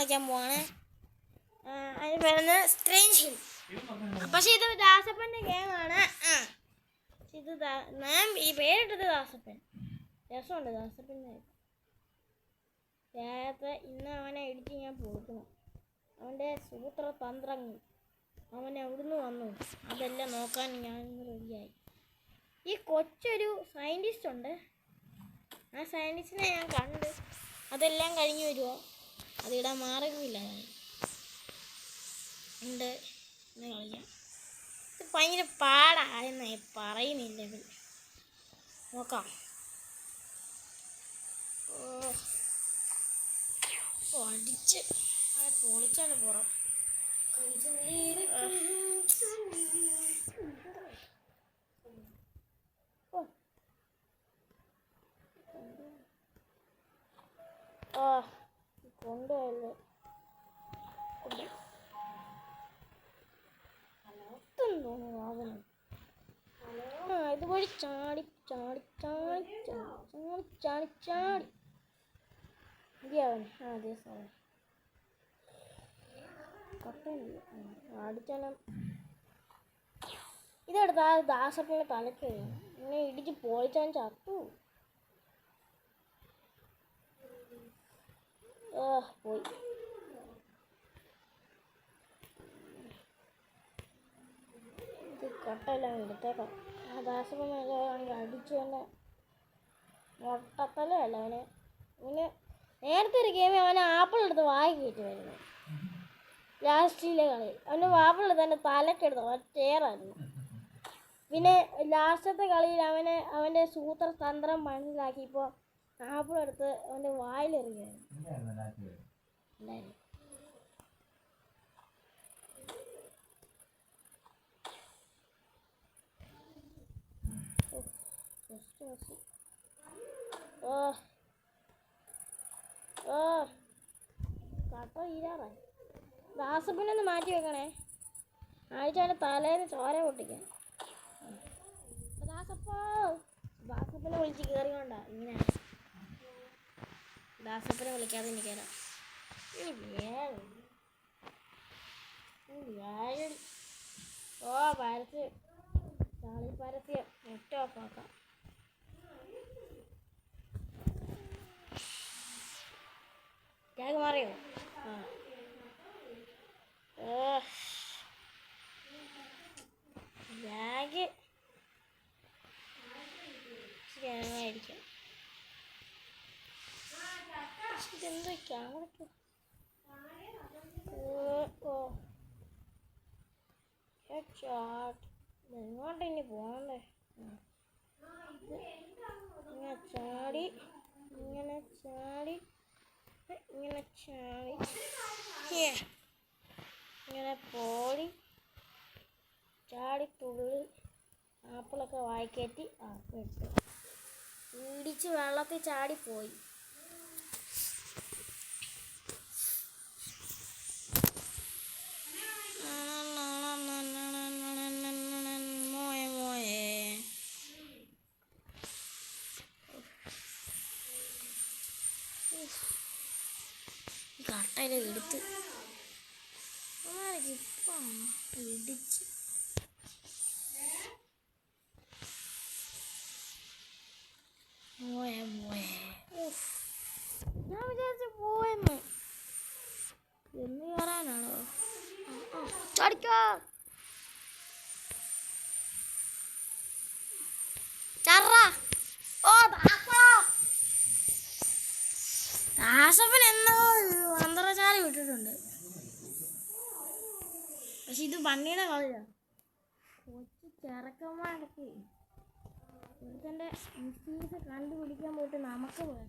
കളിക്കാൻ പോവാണ്. അതിന് പേരുന്നത് സ്ട്രേഞ്ച് ഹിൽ. പക്ഷെ ഇത് ദാസപ്പൻ്റെ ഗെയിമാണ്. ഇത് ഞാൻ ഈ പേരിട്ടത് ദാസപ്പൻ. രസമുണ്ട് ദാസപ്പൻ്റെ. നേരത്തെ ഇന്ന് അവനെ ഇടിച്ച് ഞാൻ കൊടുക്കണം. അവൻ്റെ സൂത്രതന്ത്രങ്ങൾ അവൻ എവിടുന്ന് വന്നു അതെല്ലാം നോക്കാൻ ഞാൻ റെഡിയായി. ഈ കൊച്ചൊരു സയൻറ്റിസ്റ്റ് ഉണ്ട്. ആ സയൻറ്റിസ്റ്റിനെ ഞാൻ കണ്ട്. അതെല്ലാം കഴിഞ്ഞ് വരുമോ? അതിടാൻ മാർഗമില്ല ഉണ്ട് എന്ന് കളിക്കാം. ഇത് ഭയങ്കര പാടായെന്നായി പറയുന്നില്ല. നോക്കാം. അടിച്ച് പൊളിച്ചാണ് പുറം. കൊണ്ടുപോയല്ലോ. ഇതുവഴി ചാടി ചാടി ചാടി ചാടി ചാടി ചാടി അതെ സാറേ അടിച്ചാലും ഇതെടുത്താ ദാസപ്പൻ്റെ തലയ്ക്ക് ഇങ്ങനെ ഇടിച്ച് പൊളിച്ചാൻ ചത്തു. പോയി. ഇത് കൊട്ടയെല്ലാം എടുത്തേക്കാം. ആ ദാസപ്പൻ അടിച്ചു തന്നെ മൊട്ടത്തലയല്ല അവന്. ഇങ്ങനെ നേരത്തെ ഒരു ഗെയിമിൽ അവനെ ആപ്പിൾ എടുത്ത് വായി കയറ്റുമായിരുന്നു. ലാസ്റ്റിലെ കളി അവൻ്റെ ആപ്പിൾ എടുത്ത് എൻ്റെ തലക്കെടുത്ത് ഒറ്റേറായിരുന്നു. പിന്നെ ലാസ്റ്റത്തെ കളിയിൽ അവൻ്റെ സൂത്രതന്ത്രം മനസ്സിലാക്കിയപ്പോൾ ആപ്പിൾ എടുത്ത് അവൻ്റെ വായിലെറിയായിരുന്നു. കട്ട തീരാറായി. ദാസപ്പനൊന്ന് മാറ്റി വെക്കണേ. ആഴ്ച തലേന്ന് ചോര പൊട്ടിക്കാൻ. ദാസപ്പനെ വിളിച്ച് കയറിക്കൊണ്ടാ ഇങ്ങനെ. ദാസപ്പനെ വിളിക്കാതെ എനിക്കരാം. പരസ്യം ചാളി പരസ്യം നെറ്റ് ഓഫാക്കാം. ടാഗ് മാറിയോ? ലാഗ് ആയിരിക്കും. ഇതെന്തോ ക്യാമറ എങ്ങോട്ട് ഇനി പോകണ്ടേ? ഇങ്ങനെ ചാടി ഇങ്ങനെ ചാടി ഇങ്ങനെ ചാടി ഇങ്ങനെ പോടി ചാടി തുള്ളി ആപ്പിളൊക്കെ വായിക്കറ്റി ഇട്ട് ഇടിച്ച് വെള്ളത്തിൽ ചാടിപ്പോയി. കട്ടയിൽ എടുത്ത് ഇപ്പം ഇടിച്ച് ഞാൻ വിചാരിച്ചു പോയെന്ന്. എന്ന് കയറാനാണോ? ചാടിക്കോ ചറ. ദാസപ്പൻ എന്തോ അന്തർജാലം വിട്ടിട്ടുണ്ട്. പക്ഷെ ഇത് പന്നിയുടെ കളിയാണ്. കൊച്ചു ചെറുക്കന്മാരൊക്കെ ഒരുത്തൻ്റെ മിസ്റ്റീരിയസ് കണ്ടുപിടിക്കാൻ പോയിട്ട് നമുക്ക് പോയാൽ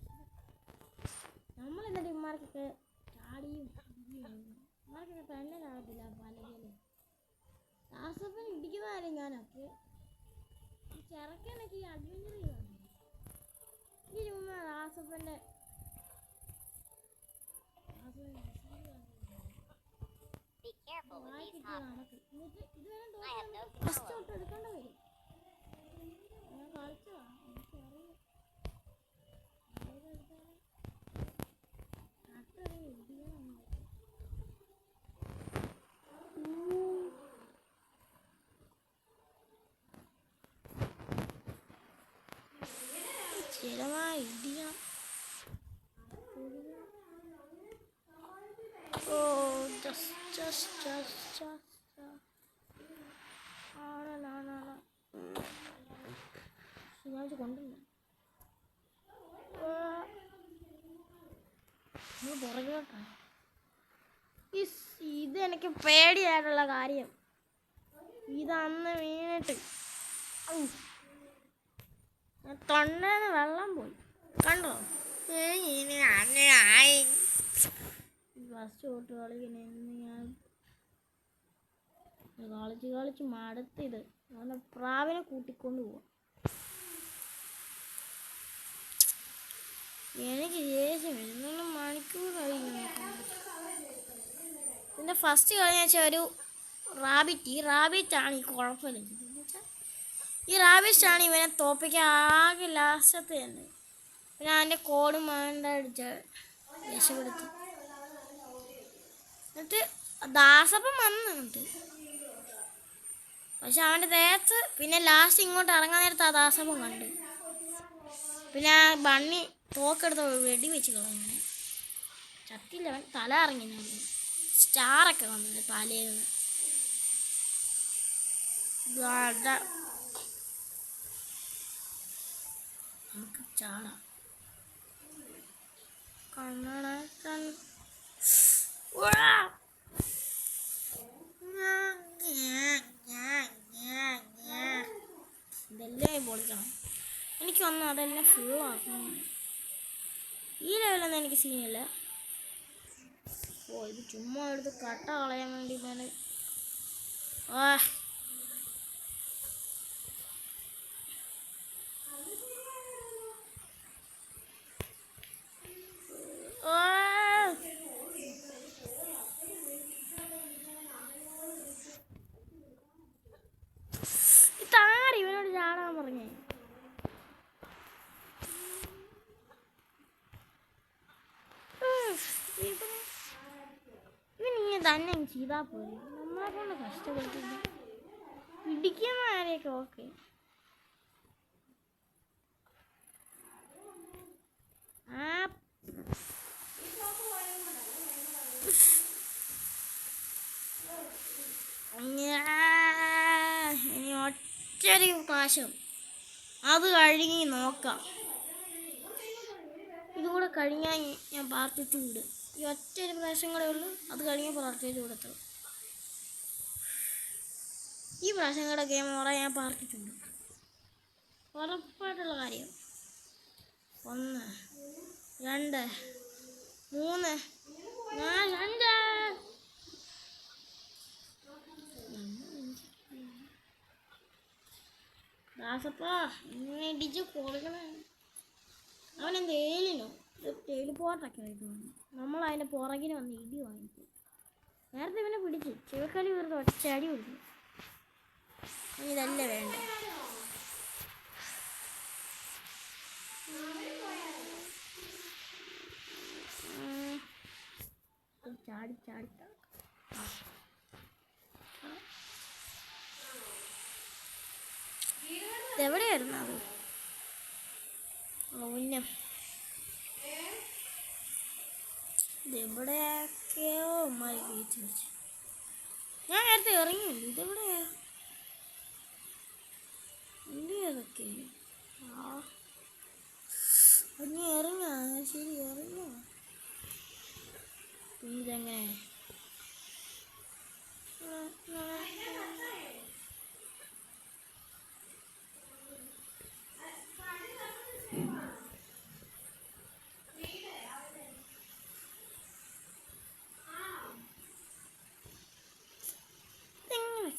നമ്മളിന്നിട്ട് ഇമാർക്കൊക്കെ ചാടിയും ഇമാർക്കൊക്കെ തന്നെ കാണത്തില്ല. പലകയിലും ദാസപ്പൻ ഇടിക്കുന്നതായാലും ഞാനൊക്കെ ഈ ചെറുക്കനൊക്കെ ഈ അഡ്വഞ്ചർ ചെയ്താണ്. ഈ ചുമ്മാ ദാസപ്പൻ്റെ എടുക്കേണ്ട വരും. ഞാൻ കളിച്ചതാ എനിക്കറിയാം. ഇടിക്കണം. ഓ ജസ്റ്റ് ഞാൻ കൊണ്ടുവന്നു പുറകിലോട്ടാ. ഇത് എനിക്ക് പേടിയായിട്ടുള്ള കാര്യം. ഇതന്ന് വീണിട്ട് തൊണ്ടേന്ന് വെള്ളം പോയി കണ്ടോ. ഫസ്റ്റ് തൊട്ട് കളിക്കണ ഞാൻ കളിച്ച് മടുത്തിത്. അങ്ങനെ പ്രാവിനെ കൂട്ടിക്കൊണ്ട് പോവാം. എനിക്ക് ദേഷ്യം വരുന്ന മണിക്കൂർ കഴിഞ്ഞു. പിന്നെ ഫസ്റ്റ് കളി വെച്ചാൽ ഒരു റാബിറ്റാണ് ഈ കുഴപ്പമില്ല. ഈ റാബിറ്റാണ് ഇവനെ തോപ്പിക്കാൻ ആകെ ലാസ്റ്റത്തെ തന്നെ. പിന്നെ അവൻ്റെ കോഡ് അടിച്ച് രക്ഷപ്പെടുത്തി. എന്നിട്ട് ദാസപ്പം വന്നിട്ട് പക്ഷെ അവൻ്റെ ദേഹത്ത് പിന്നെ ലാസ്റ്റ് ഇങ്ങോട്ട് ഇറങ്ങാൻ നേരത്ത് ആ ദാസപ്പം കണ്ട്. പിന്നെ ആ ബണ്ണി തോക്കെടുത്ത് വെടി വെച്ച് കളഞ്ഞു. ചത്തില്ല, അവൻ തല ഇറങ്ങി. സ്റ്റാറൊക്കെ വന്നു തലേന്ന്. നമുക്ക് ചാടാം. കണ്ണടക്കാൻ ഇതെല്ലാം പൊളിക്കണം. എനിക്ക് വന്ന് അതെല്ലാം ഫുള്ളാക്കണം. ഈ ലെവലൊന്നും എനിക്ക് സീനില്ല. ഓ ഇത് ചുമ്മാ എടുത്ത് കട്ട കളയാൻ വേണ്ടി ഞാൻ ഇതാര് ഇവനോട് ചാടാൻ പറഞ്ഞേ. ഇവനിങ്ങനെ തന്നെ ചെയ്താൽ പോലെ നമ്മളെ കൊണ്ട് കഷ്ടപ്പെട്ടില്ല. ഇടിക്കുന്ന ആരെയൊക്കെ ഓക്കെ. ഇനി ഒറ്റൊരു പ്രാവശ്യം അത് കഴിഞ്ഞ് നോക്കാം. ഇതുകൂടെ കഴിഞ്ഞാൽ ഞാൻ പാർട്ടിട്ട് വിടും. ഈ ഒറ്റൊരു പ്രാവശ്യം കൂടെ ഉള്ളൂ. അത് കഴിഞ്ഞ് പാർട്ടിട്ട് കൊടുത്തു. ഈ പ്രാവശ്യം കൂടെ ഗെയിം ഓവർ ഞാൻ പാർട്ടിട്ടുണ്ട്. ഉറപ്പായിട്ടുള്ള കാര്യം. 1 2 3 4 5 ദാസപ്പാ ഇങ്ങനെ ഇടിച്ച് കൊടുക്കണേ. അവനെന്ത് ഏലിനോ ടെലിപ്പോർട്ടൊക്കെ ആയിട്ട് വന്നു. നമ്മൾ അതിൻ്റെ പുറകിന് വന്ന് ഇടി വാങ്ങിക്കും. നേരത്തെ ഇവനെ പിടിച്ച് ചെവിക്കളി വെറുതെ ഒറ്റടി പിടിച്ചു. ഇതല്ലേ വേണ്ട. ചാടി എവിടെയായിരുന്നു അത്? ഉന്നം ഇതെവിടെയൊക്കെയോ ഉമ്മായി ബീച്ച് വെച്ച് ഞാൻ നേരത്തെ ഇറങ്ങിയില്ല. ഇതെവിടെയാ ഇതൊക്കെ? നീ ഇറങ്ങാ? ശരി ഇറങ്ങാ. ഇതെങ്ങനെ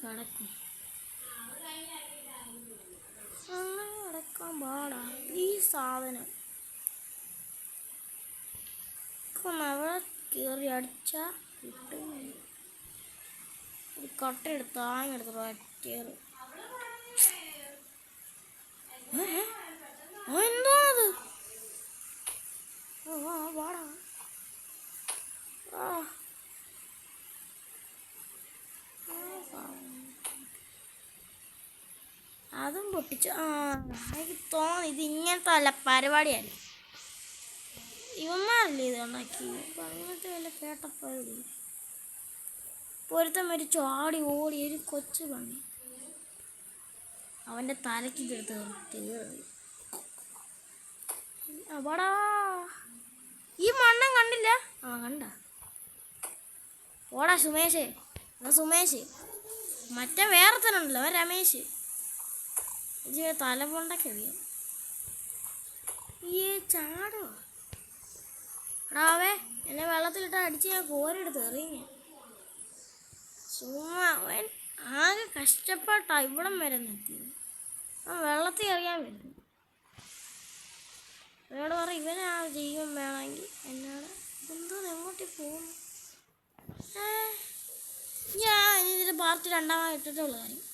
കിടക്കും? അങ്ങനെ കിടക്കാൻ പാടാ ഈ സാധനം. അവിടെ കയറി അടിച്ചാ കിട്ടും. ഒരു കട്ടയെടുത്ത് ആഞ്ഞെടുത്ത് ഒറ്റേറ്. എന്തോന്നത്? പാടാ അതും പൊട്ടിച്ചു. എനിക്ക് തോന്നി ഇത് ഇങ്ങനത്തെ അല്ല പരിപാടിയല്ല. ഇവന്മാരല്ലേ ഇത് ഉണ്ടാക്കി. അപ്പം അങ്ങനത്തെ വല്ല കേട്ടപ്പോഴേ പൊരുത്തം ഒരു ചാടി ഓടി ഒരു കൊച്ചു പണി അവൻ്റെ തലക്കിട്ടെടുത്ത് കയറി. അവിടാ ഈ മണ്ണൻ കണ്ടില്ല? ആ കണ്ട. ഓടാ സുമേഷ്. എന്നാ സുമേഷ് മറ്റേ വേറെ തന്നെ ഉണ്ടല്ലോ അവൻ രമേശ്. തലപൊണ്ടൊക്കെറിയാം ഈ ചാടോ എടാവേ. എന്നെ വെള്ളത്തിലിട്ട് അടിച്ച് ഞാൻ കോരെടുത്ത് എറിയ. സുമ്മാ അവൻ ആകെ കഷ്ടപ്പെട്ടാ ഇവിടം വരെ നിർത്തിയത്. അവൻ വെള്ളത്തിൽ എറിയാൻ വരുന്നു. എന്നോട് പറ ഇവനെ ആ ജീവൻ വേണമെങ്കിൽ എന്നോട് എന്തോ എങ്ങോട്ട് പോകുന്നു. ഞാൻ ഇതിൻ്റെ പാർട്ട് രണ്ടാമത് ഇട്ടിട്ടുള്ള കാര്യം.